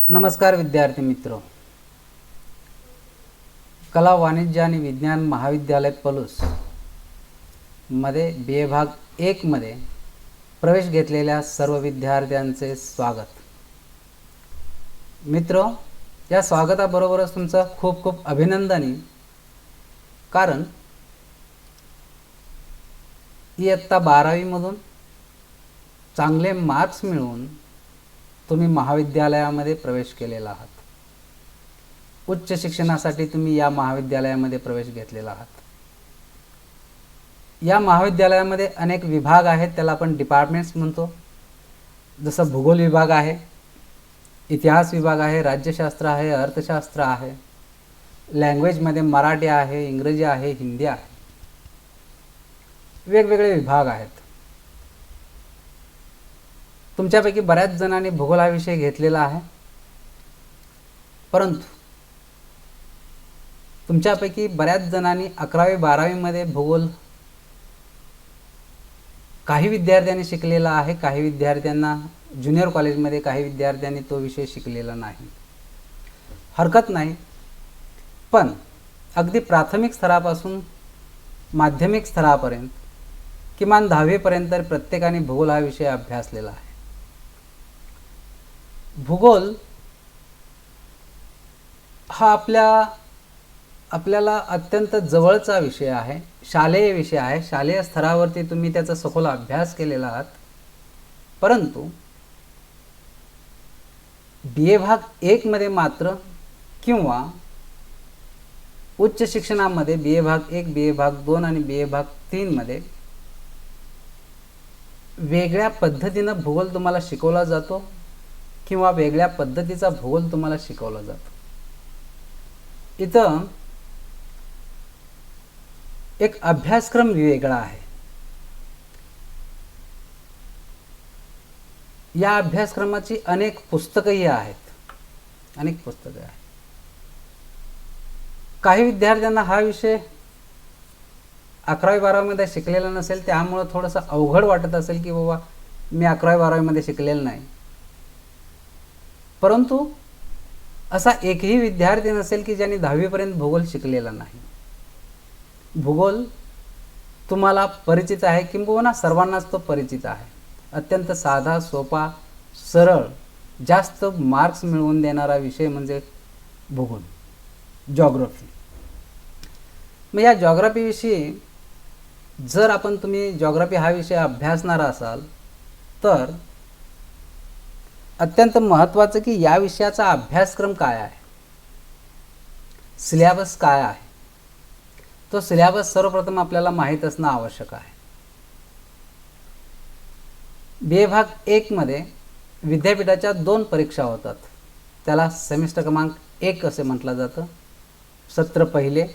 नमस्कार विद्यार्थी मित्र. कला वाणिज्य आणि विज्ञान महाविद्यालय पलूस मध्ये बी भाग 1 मध्ये प्रवेश घेतलेल्या सर्व विद्यार्थ्यांचे स्वागत. मित्र, या स्वागताबरोबरच तुमचं खूप खूप अभिनंदन, कारण इयत्ता 12वी मधून चांगले मार्क्स मिळवून तुम्ही महाविद्यालयामध्ये प्रवेश केलेला आहात. उच्च शिक्षणासाठी तुम्ही या महाविद्यालयामध्ये प्रवेश घेतलेला आहात. या महाविद्यालयामध्ये अनेक विभाग आहेत, त्याला आपण डिपार्टमेंट्स म्हणतो. जसं भूगोल विभाग आहे, इतिहास विभाग आहे, राज्यशास्त्र आहे, अर्थशास्त्र आहे, लँग्वेजमध्ये मराठी आहे, इंग्रजी आहे, हिंदी आहे. वेगवेगळे विभाग आहेत. तुमच्यापैकी बऱ्याच जणांनी भूगोल हा विषय घेतलेला आहे, परंतु तुमच्यापैकी बऱ्याच जणांनी 11वी 12वी मध्ये भूगोल काही विद्यार्थ्यांनी शिकलेला आहे, काही विद्यार्थ्यांना ज्युनियर कॉलेजमध्ये, काही विद्यार्थ्यांनी तो विषय शिकलेला नाही. हरकत नाही, पण अगदी प्राथमिक स्तरापासून माध्यमिक स्तरापर्यंत किमान 10वी पर्यंत प्रत्येकाने भूगोल हा विषय अभ्यासलेला आहे. भूगोल हा आपल्याला अत्यंत जवळचा विषय आहे, शालेय विषय आहे. शालेय स्तरावरती तुम्ही त्याचा सखोल अभ्यास केलेला आहात, परंतु BA भाग 1 मध्ये मात्र किंवा उच्च शिक्षणामध्ये BA भाग 1, BA भाग 2 आणि BA भाग 3 मध्ये वेगळ्या पद्धतीनं भूगोल तुम्हाला शिकवला जातो किंवा वेगळ्या पद्धतीचा भूगोल तुम्हाला शिकवला जातो. इथं एक अभ्यासक्रम वेगळा आहे. या अभ्यासक्रमाची अनेक पुस्तकंही आहेत, अनेक पुस्तकं आहेत. काही विद्यार्थ्यांना हा विषय 11वी 12वी मध्ये शिकलेला नसेल, त्यामुळे थोडंसं अवघड वाटत असेल की बाबा मी 11वी 12वी मध्ये शिकलेलं नाही. परंतु असा एकही विद्यार्थी नसेल की ज्यांनी 10वी पर्यंत भूगोल शिकलेला नाही. भूगोल तुम्हाला परिचित आहे, किंबहुना सर्वांनाच तो परिचित आहे. अत्यंत साधा, सोपा, सरळ, जास्त मार्क्स मिळवून देणारा विषय म्हणजे भूगोल, जॉग्राफी. मग या जॉग्राफीविषयी जर तुम्ही जॉग्राफी हा विषय अभ्यासणार असाल तर अत्यंत महत्त्वाचं की या विषयाचा अभ्यासक्रम काय आहे, सिलेबस काय आहे, तो सिलेबस सर्वप्रथम आपल्याला माहीत असणं आवश्यक आहे. BA भाग 1 मध्ये विद्यापीठाच्या 2 परीक्षा होतात. त्याला सेमिस्टर क्रमांक 1 असे म्हटलं जातं, सत्र पहिले,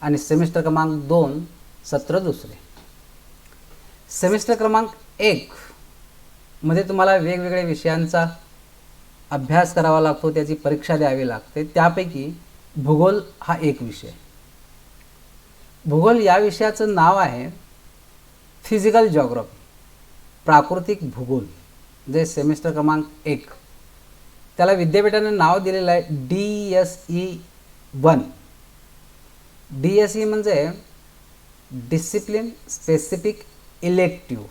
आणि सेमिस्टर क्रमांक 2 सत्र दुसरे. सेमिस्टर क्रमांक 1 मध्ये तुम्हाला वेगवेगळ्या विषयांचा अभ्यास करावा लागतो, त्याची परीक्षा द्यावी लागते. त्यापैकी भूगोल हा एक विषय. भूगोल या विषयाचं नाव आहे फिजिकल जॉग्राफी, प्राकृतिक भूगोल. जे सेमिस्टर क्रमांक 1, त्याला विद्यापीठाने नाव दिलेलं आहे DSE 1. DSE म्हणजे डिसिप्लिन स्पेसिफिक इलेक्टिव्ह.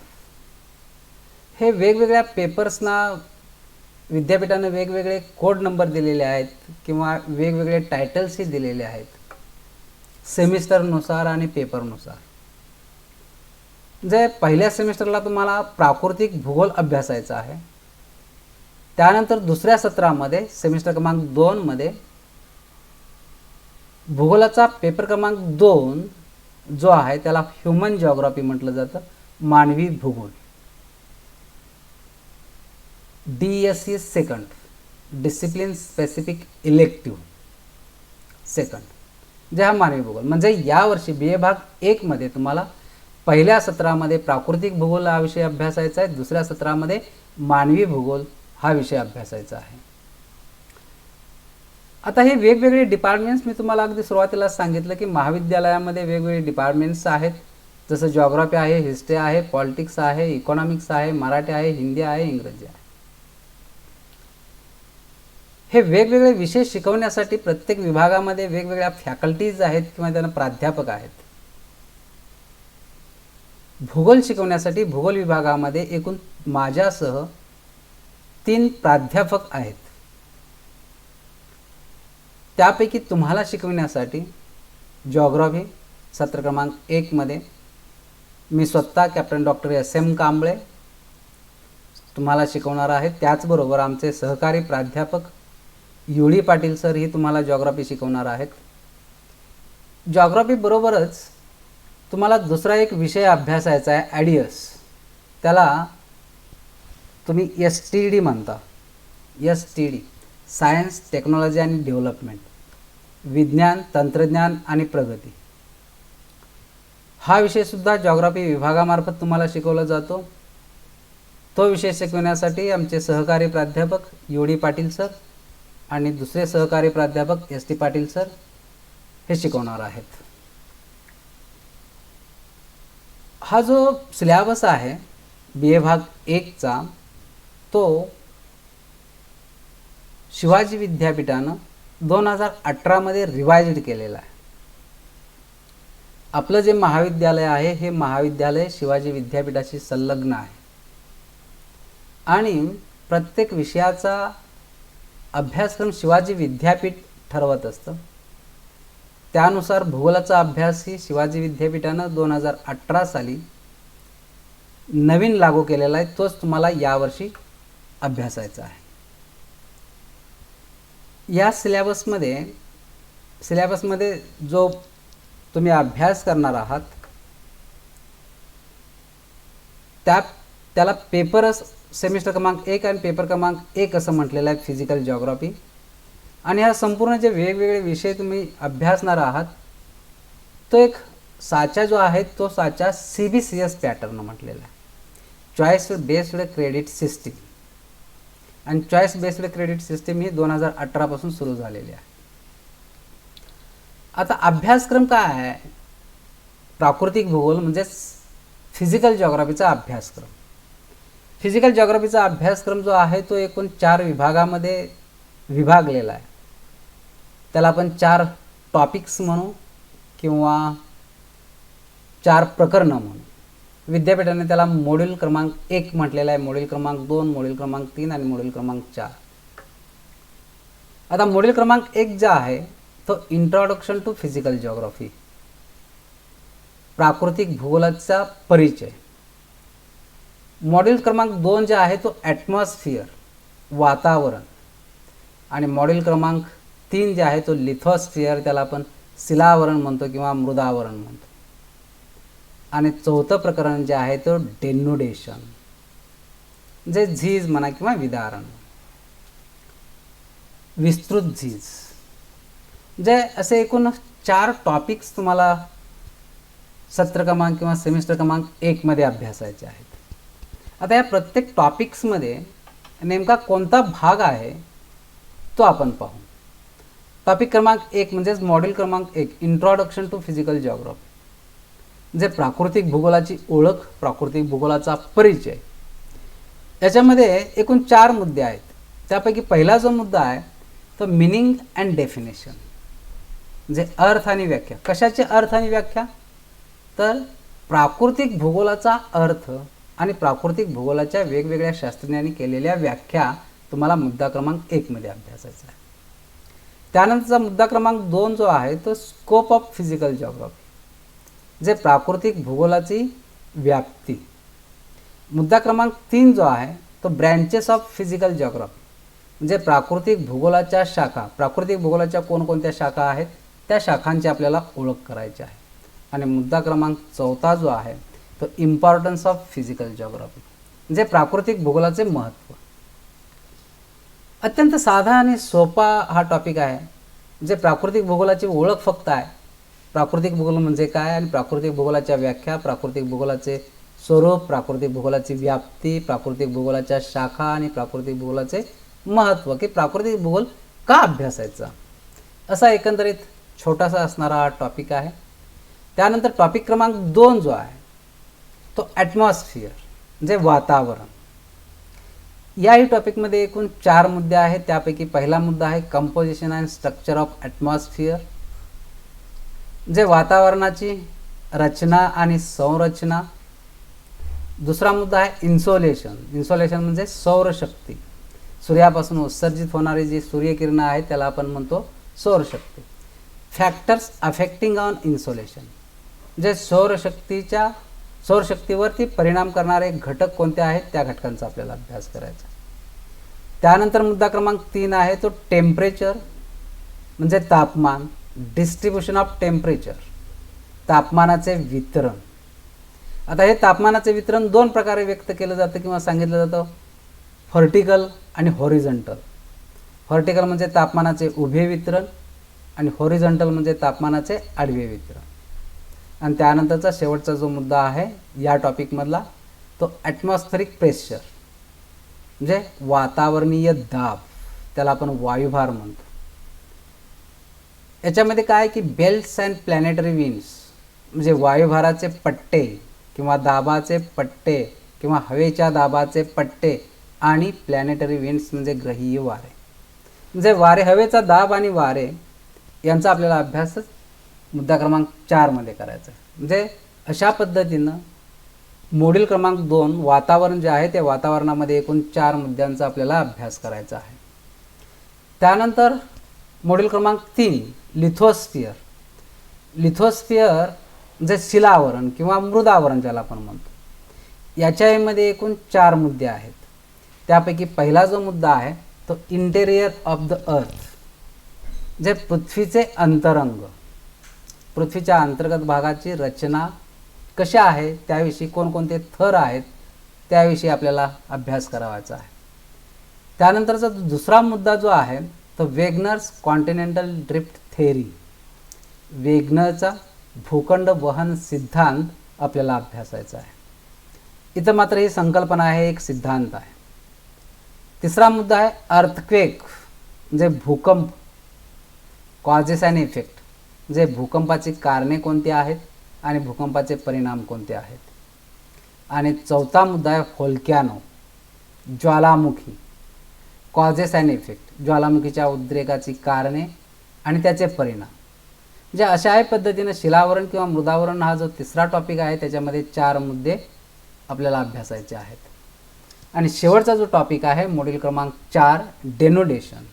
हे वेगवेगळ्या पेपर्सना विद्यापीठाने वेगवेगळे कोड नंबर दिलेले आहेत किंवा वेगवेगळे टायटल्सही दिलेले आहेत सेमिस्टरनुसार आणि पेपरनुसार. जे पहिल्या सेमिस्टरला तुम्हाला प्राकृतिक भूगोल अभ्यासायचा आहे, त्यानंतर दुसऱ्या सत्रामध्ये सेमिस्टर क्रमांक 2 मध्ये भूगोलाचा पेपर क्रमांक 2 जो आहे त्याला ह्युमन जॉग्राफी म्हटलं जातं, मानवी भूगोल. DSE 2, डिसिप्लिन स्पेसिफिक इलेक्टिव्ह 2, जे हा मानवी भूगोल. म्हणजे यावर्षी BA भाग 1 मध्ये तुम्हाला पहिल्या सत्रामध्ये प्राकृतिक भूगोल हा विषय अभ्यासायचा आहे, दुसऱ्या सत्रामध्ये मानवी भूगोल हा विषय अभ्यासायचा आहे. आता हे वेगवेगळे डिपार्टमेंट्स मी तुम्हाला अगदी सुरुवातीला सांगितलं की महाविद्यालयामध्ये वेगवेगळे डिपार्टमेंट्स आहेत. जसं जॉग्राफी आहे, हिस्ट्री आहे, पॉलिटिक्स आहे, इकॉनॉमिक्स आहे, मराठी आहे, हिंदी आहे, इंग्रजी आहे. हे वेगवेगळे विषय शिकवण्यासाठी प्रत्येक विभागामध्ये वेगवेगळ्या फॅकल्टीज आहेत किंवा त्यांना प्राध्यापक आहेत. भूगोल शिकवण्यासाठी भूगोल विभागामध्ये एकूण माझ्यासह 3 प्राध्यापक आहेत. त्यापैकी तुम्हाला शिकवण्यासाठी जिओग्राफी सत्र क्रमांक 1 मध्ये मी स्वतः कॅप्टन डॉक्टर SM कांबळे तुम्हाला शिकवणार आहे. त्याचबरोबर आमचे सहकारी प्राध्यापक UD पाटील सर ही तुम्हाला जिओग्राफी शिकवणार आहेत. जिओग्राफी बरोबरच तुम्हाला दुसरा एक विषय अभ्यासायचा आहे, ॲडियस. त्याला तुम्ही STD म्हणता. STD सायन्स टेक्नॉलॉजी आणि डेव्हलपमेंट, विज्ञान तंत्रज्ञान आणि प्रगती. हा विषयसुद्धा जिओग्राफी विभागामार्फत तुम्हाला शिकवला जातो. तो विषय शिकवण्यासाठी आमचे सहकारी प्राध्यापक UD पाटील सर आणि दुसरे सहकारी प्राध्यापक ST पाटील सर हे शिकवणार आहेत. हा जो सिलेबस आहे BA भाग 1चा तो शिवाजी विद्यापीठानं 2018 मध्ये रिवाइज्ड केलेला आहे. आपलं जे महाविद्यालय आहे हे महाविद्यालय शिवाजी विद्यापीठाशी संलग्न आहे आणि प्रत्येक विषयाचा अभ्यासक्रम शिवाजी विद्यापीठ ठरवत असतं. त्यानुसार भूगोलाचा अभ्यास ही शिवाजी विद्यापीठानं 2018 साली नवीन लागू केलेला आहे. तोच तुम्हाला यावर्षी अभ्यासायचा आहे. या सिलेबसमध्ये जो तुम्ही अभ्यास करणार आहात त्याला पेपर सेमिस्टर क्रमांक 1 आणि पेपर क्रमांक 1 असं म्हटलेलं आहे, फिजिकल जिओग्राफी. आणि हा संपूर्ण जे वेगवेगळे विषय तुम्ही अभ्यासणार आहात तो एक साचा जो आहे तो साचा CBCS पॅटर्न म्हटलेला आहे, चॉईस बेस्ड क्रेडिट सिस्टीम. आणि चॉईस बेस्ड क्रेडिट सिस्टीम ही 2018 पासून सुरू झालेली आहे. आता अभ्यासक्रम काय आहे? प्राकृतिक भूगोल म्हणजेच फिजिकल जिओग्राफीचा अभ्यासक्रम. फिजिकल जिओग्राफीचा अभ्यासक्रम जो आहे तो एकूण 4 विभागामध्ये विभागलेला आहे. त्याला आपण 4 टॉपिक्स म्हणू किंवा 4 प्रकरणं म्हणू. विद्यापीठाने त्याला मॉड्यूल क्रमांक 1 म्हटलेला आहे, मॉड्यूल क्रमांक 2, मॉड्यूल क्रमांक 3 आणि मॉड्यूल क्रमांक 4. आता मॉड्यूल क्रमांक 1 जो आहे तो इंट्रोडक्शन टू फिजिकल जिओग्राफी, प्राकृतिक भूगोलाचा परिचय. मॉड्यूल क्रमांक 2 जे आहे तो ॲटमॉस्फिअर, वातावरण. आणि मॉड्यूल क्रमांक 3 जे आहे तो लिथोस्फिअर, त्याला आपण शिलावरण म्हणतो किंवा मृदावरण म्हणतो. आणि 4थं प्रकरण जे आहे तो डेन्युडेशन, जे झीज म्हणा किंवा विदारण, विस्तृत झीज. जे असे एकूण 4 टॉपिक्स तुम्हाला सत्र क्रमांक किंवा सेमिस्टर क्रमांक 1 मध्ये अभ्यासायचे आहेत. आता या प्रत्येक टॉपिक्समध्ये नेमका कोणता भाग आहे तो आपण पाहू. टॉपिक क्रमांक 1 म्हणजेच मॉड्यूल क्रमांक 1 इंट्रोडक्शन टू फिजिकल जिओग्राफी, जे प्राकृतिक भूगोलाची ओळख, प्राकृतिक भूगोलाचा परिचय. याच्यामध्ये एकूण 4 मुद्दे आहेत. त्यापैकी पहिला जो मुद्दा आहे तो मिनिंग अँड डेफिनेशन, जे अर्थ आणि व्याख्या. कशाचे अर्थ आणि व्याख्या? तर प्राकृतिक भूगोलाचा अर्थ आणि प्राकृतिक भूगोलाच्या वेगवेगळ्या शास्त्रज्ञांनी केलेल्या व्याख्या तुम्हाला मुद्दा क्रमांक 1 मध्ये अभ्यासायचा आहे. त्यानंतरचा मुद्दा क्रमांक 2 जो आहे तो स्कोप ऑफ फिजिकल जिओग्राफी, जे प्राकृतिक भूगोलाची व्याप्ती. मुद्दा क्रमांक 3 जो आहे तो ब्रँचेस ऑफ फिजिकल जिओग्राफी, म्हणजे प्राकृतिक भूगोलाच्या शाखा. प्राकृतिक भूगोलाच्या कोणकोणत्या शाखा आहेत त्या शाखांची आपल्याला ओळख करायची आहे. आणि मुद्दा क्रमांक 4 जो आहे तो इम्पॉर्टन्स ऑफ फिजिकल जिओग्राफी, म्हणजे प्राकृतिक भूगोलाचे महत्त्व. अत्यंत साधा आणि सोपा हा टॉपिक आहे, जे प्राकृतिक भूगोलाची ओळख फक्त आहे. प्राकृतिक भूगोल म्हणजे काय आणि प्राकृतिक भूगोलाच्या व्याख्या, प्राकृतिक भूगोलाचे स्वरूप, प्राकृतिक भूगोलाची व्याप्ती, प्राकृतिक भूगोलाच्या शाखा आणि प्राकृतिक भूगोलाचे महत्त्व, की प्राकृतिक भूगोल का अभ्यासायचा, असा एकंदरीत छोटासा असणारा हा टॉपिक आहे. त्यानंतर टॉपिक क्रमांक 2 जो आहे तो ॲटमॉस्फिअर, म्हणजे वातावरण. याही टॉपिकमध्ये एकूण 4 मुद्दे आहेत. त्यापैकी पहिला मुद्दा आहे composition and structure of atmosphere, जे वातावरणाची रचना आणि संरचना. दुसरा मुद्दा आहे इन्सोलेशन. इन्सोलेशन म्हणजे सौरशक्ती. सूर्यापासून उत्सर्जित होणारी जी सूर्यकिरणं आहेत त्याला आपण म्हणतो सौरशक्ती. फॅक्टर्स अफेक्टिंग ऑन इन्सोलेशन, जे सौरशक्तीवरती परिणाम करणारे घटक कोणते आहेत त्या घटकांचा आपल्याला अभ्यास करायचा. त्यानंतर मुद्दा क्रमांक 3 आहे तो टेम्परेचर म्हणजे तापमान. डिस्ट्रीब्युशन ऑफ टेम्परेचर, तापमानाचे वितरण. आता हे तापमानाचे वितरण 2 प्रकारे व्यक्त केलं जातं किंवा सांगितलं जातं, व्हर्टिकल आणि हॉरिझॉन्टल. व्हर्टिकल म्हणजे तापमानाचे उभे वितरण आणि हॉरिझॉन्टल म्हणजे तापमानाचे आडवे वितरण. आणि त्यानंतरचा शेवटचा जो मुद्दा आहे या टॉपिकमधला तो ॲटमॉस्फेरिक प्रेशर म्हणजे वातावरणीय दाब, त्याला आपण वायुभार म्हणतो. याच्यामध्ये काय की बेल्ट्स अँड प्लॅनेटरी विंड्स म्हणजे वायुभाराचे पट्टे किंवा दाबाचे पट्टे किंवा हवेच्या दाबाचे पट्टे आणि प्लॅनेटरी विंड्स म्हणजे ग्रहीय वारे. म्हणजे वारे, हवेचा दाब आणि वारे यांचा आपल्याला अभ्यासच मुद्दा क्रमांक 4 मध्ये करायचा आहे. म्हणजे अशा पद्धतीनं मॉड्यूल क्रमांक 2 वातावरण जे आहे ते वातावरणामध्ये एकूण 4 मुद्द्यांचा आपल्याला अभ्यास करायचा आहे. त्यानंतर मॉड्यूल क्रमांक 3 लिथोस्फिअर. लिथोस्फिअर म्हणजे शिलावरण किंवा मृदावरण ज्याला आपण म्हणतो. याच्यामध्ये एकूण 4 मुद्दे आहेत. त्यापैकी पहिला जो मुद्दा आहे तो इंटेरियर ऑफ द अर्थ, जे पृथ्वीचे अंतरंग, पृथ्वीच्या अंतर्गत भागाची रचना कशा आहे त्याविषयी, कोणकोणते थर आहेत त्याविषयी आपल्याला अभ्यास करावायचा आहे. त्यानंतरचा दुसरा मुद्दा जो आहे तो वेगनर्स कॉन्टिनेंटल ड्रिफ्ट थेअरी, वेगनरचा भूखंड वहन सिद्धांत आपल्याला अभ्यासायचा आहे. इथं मात्र ही संकल्पना आहे, एक सिद्धांत आहे. तिसरा मुद्दा आहे अर्थक्वेक म्हणजे भूकंप, कॉजेस अँड इफेक्ट म्हणजे भूकंपाची कारणे कोणती आहेत आणि भूकंपाचे परिणाम कोणते आहेत. आणि चौथा मुद्दा आहे volcano, Jwalamukhi, causes and effect, ज्वालामुखीच्या उद्रेकाची कारणे आणि त्याचे परिणाम. म्हणजे अशा पद्धतीनं शिलावरण किंवा मृदावरण हा जो तिसरा टॉपिक आहे त्याच्यामध्ये 4 मुद्दे आपल्याला अभ्यासायचे आहेत. आणि शेवटचा जो टॉपिक आहे मॉड्यूल क्रमांक 4 डेनोडेशन.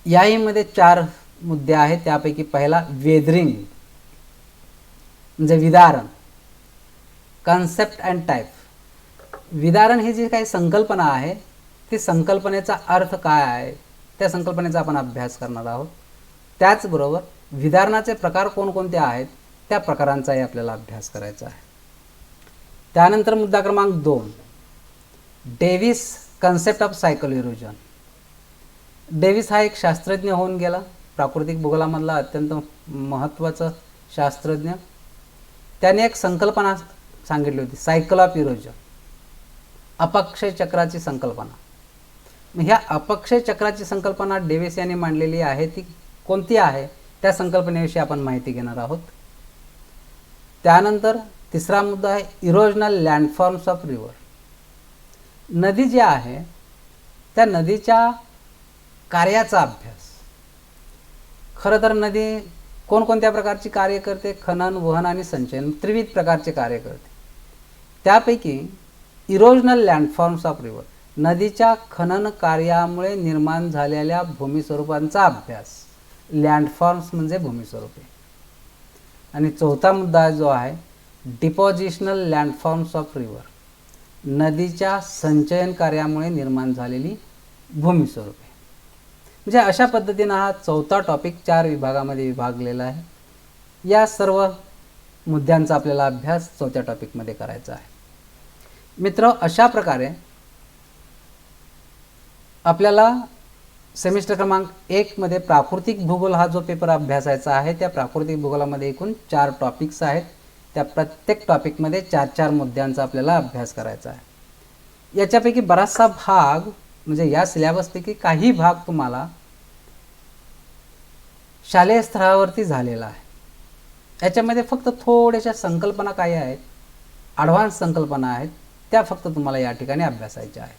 याहीमध्ये 4 मुद्दे आहेत. त्यापैकी पहिला वेदरिंग म्हणजे विदारण, कन्सेप्ट अँड टाईप. विदारण ही जी काही संकल्पना आहे ती संकल्पनेचा अर्थ काय आहे त्या संकल्पनेचा आपण अभ्यास करणार आहोत. त्याचबरोबर विदारणाचे प्रकार कोणकोणते आहेत त्या प्रकारांचाही आपल्याला अभ्यास करायचा आहे. त्यानंतर मुद्दा क्रमांक 2 Davis concept of cycle erosion. Davis हा एक शास्त्रज्ञ होऊन गेला, प्राकृतिक भूगोलामधला अत्यंत महत्त्वाचा शास्त्रज्ञ. त्याने एक संकल्पना सांगितली होती, सायकल ऑफ इरोजन, अपक्षय चक्राची संकल्पना. ह्या अपक्षय चक्राची संकल्पना डेव्हिस यांनी मांडलेली आहे. ती कोणती आहे त्या संकल्पनेविषयी आपण माहिती घेणार आहोत. त्यानंतर तिसरा मुद्दा आहे इरोजनल लँडफॉर्म्स ऑफ रिव्हर. नदी जी आहे त्या नदीच्या कार्याचा अभ्यास. खरं तर नदी कोणकोणत्या प्रकारची कार्य करते, खनन, वहन आणि संचयन, त्रिविध प्रकारचे कार्य करते. त्यापैकी इरोजनल लँडफॉर्म्स ऑफ रिव्हर, नदीच्या खनन कार्यामुळे निर्माण झालेल्या भूमिस्वरूपांचा अभ्यास. लँडफॉर्म्स म्हणजे भूमिस्वरूपे. आणि चौथा मुद्दा जो आहे डिपॉझिशनल लँडफॉर्म्स ऑफ रिव्हर, नदीच्या संचयन कार्यामुळे निर्माण झालेली भूमिस्वरूपे. म्हणजे अशा पद्धतीनं हा चौथा टॉपिक 4 विभागामध्ये विभागलेला आहे. या सर्व मुद्द्यांचा आपल्याला अभ्यास चौथ्या टॉपिकमध्ये करायचा आहे. मित्र, अशा प्रकारे आपल्याला सेमिस्टर क्रमांक 1 मध्ये प्राकृतिक भूगोल हा जो पेपर अभ्यासायचा आहे त्या प्राकृतिक भूगोलामध्ये एकूण 4 टॉपिक्स आहेत. त्या प्रत्येक टॉपिकमध्ये 4-4 मुद्द्यांचा आपल्याला अभ्यास करायचा आहे. याच्यापैकी बराचसा भाग म्हणजे या सिलेबसपैकी काही भाग तुम्हाला शालेय स्तरावरती झालेला आहे. याच्यामध्ये फक्त थोड्याशा संकल्पना काही आहेत, ॲडव्हान्स संकल्पना आहेत त्या फक्त तुम्हाला या ठिकाणी अभ्यासायच्या आहेत.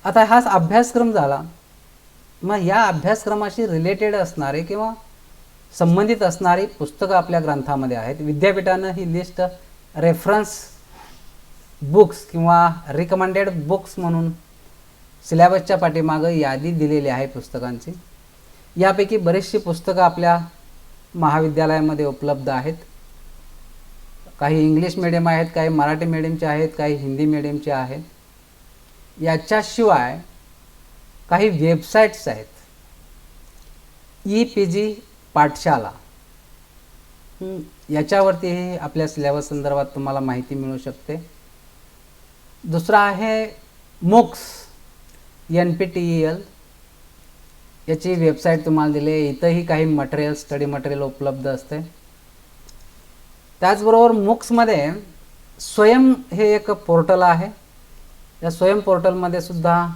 आता हाच अभ्यासक्रम झाला. मग या अभ्यासक्रमाशी रिलेटेड असणारे किंवा संबंधित असणारी पुस्तकं आपल्या ग्रंथामध्ये आहेत. विद्यापीठानं ही लिस्ट रेफरन्स बुक्स किंवा रिकमेंडेड बुक्स म्हणून सिलेबसच्या पाठीमागं यादी दिलेली आहे पुस्तकांची. यापैकी बरीचशी पुस्तकं आपल्या महाविद्यालयामध्ये उपलब्ध आहेत. काही इंग्लिश मीडियम आहेत, काही मराठी मीडियमचे आहेत, काही हिंदी मीडियमचे आहेत. याच्याशिवाय काही वेबसाईट्स आहेत. EPG पाठशाला याच्यावरतीही आपल्या सिलेबस संदर्भात तुम्हाला माहिती मिळू शकते. दुसरा आहे MOOCs NPTEL याची वेबसाईट तुम्हाला दिली आहे. इथंही काही मटेरियल स्टडी मटेरियल उपलब्ध असते. त्याचबरोबर MOOCsमध्ये स्वयं हे एक पोर्टल आहे. या स्वयं पोर्टलमध्ये सुद्धा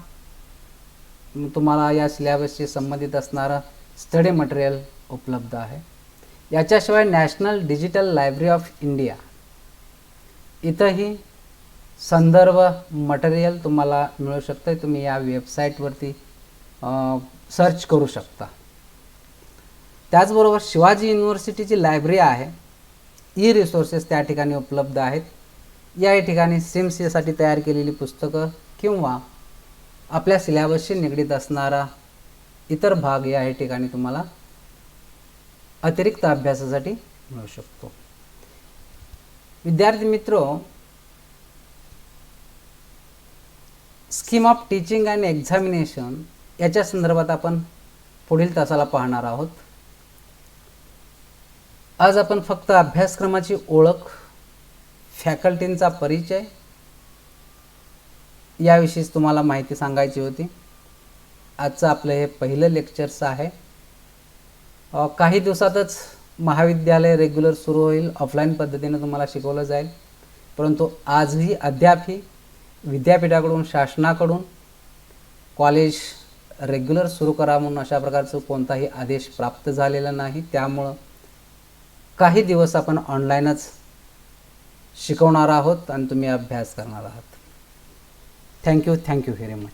तुम्हाला या सिलेबसशी संबंधित असणारं स्टडी मटेरियल उपलब्ध आहे. याच्याशिवाय national digital library of India इथंही संदर्भ मटेरियल तुम्हाला मिळू शकतं. तुम्ही या वेबसाईटवरती सर्च करू शकता. त्याचबरोबर शिवाजी युनिव्हर्सिटीची लायब्ररी आहे. रिसोर्सेस त्या ठिकाणी उपलब्ध आहेत. या ठिकाणी SIMSसाठी तयार केलेली पुस्तकं किंवा आपल्या सिलेबसशी निगडीत असणारा इतर भाग या ठिकाणी तुम्हाला अतिरिक्त अभ्यासासाठी मिळू शकतो. विद्यार्थी मित्र, scheme of teaching and examination याच्या संदर्भात आपण पुढील तासाला पाहणार आहोत. आज आपण फक्त अभ्यासक्रमाची ओळख, फॅकल्टींचा परिचय याविषयीच तुम्हाला माहिती सांगायची होती. आजचं आपलं हे पहिलं लेक्चर्स आहे. काही दिवसातच महाविद्यालय रेग्युलर सुरू होईल. ऑफलाईन पद्धतीने तुम्हाला शिकवलं जाईल. परंतु आजही अद्यापही विद्यापीठाकडून, शासनाकडून कॉलेज रेग्युलर सुरू करा म्हणून अशा प्रकारचं कोणताही आदेश प्राप्त झालेला नाही. त्यामुळं काही दिवस आपण ऑनलाईनच शिकवणार आहोत आणि तुम्ही अभ्यास करणार आहात. Thank you very much.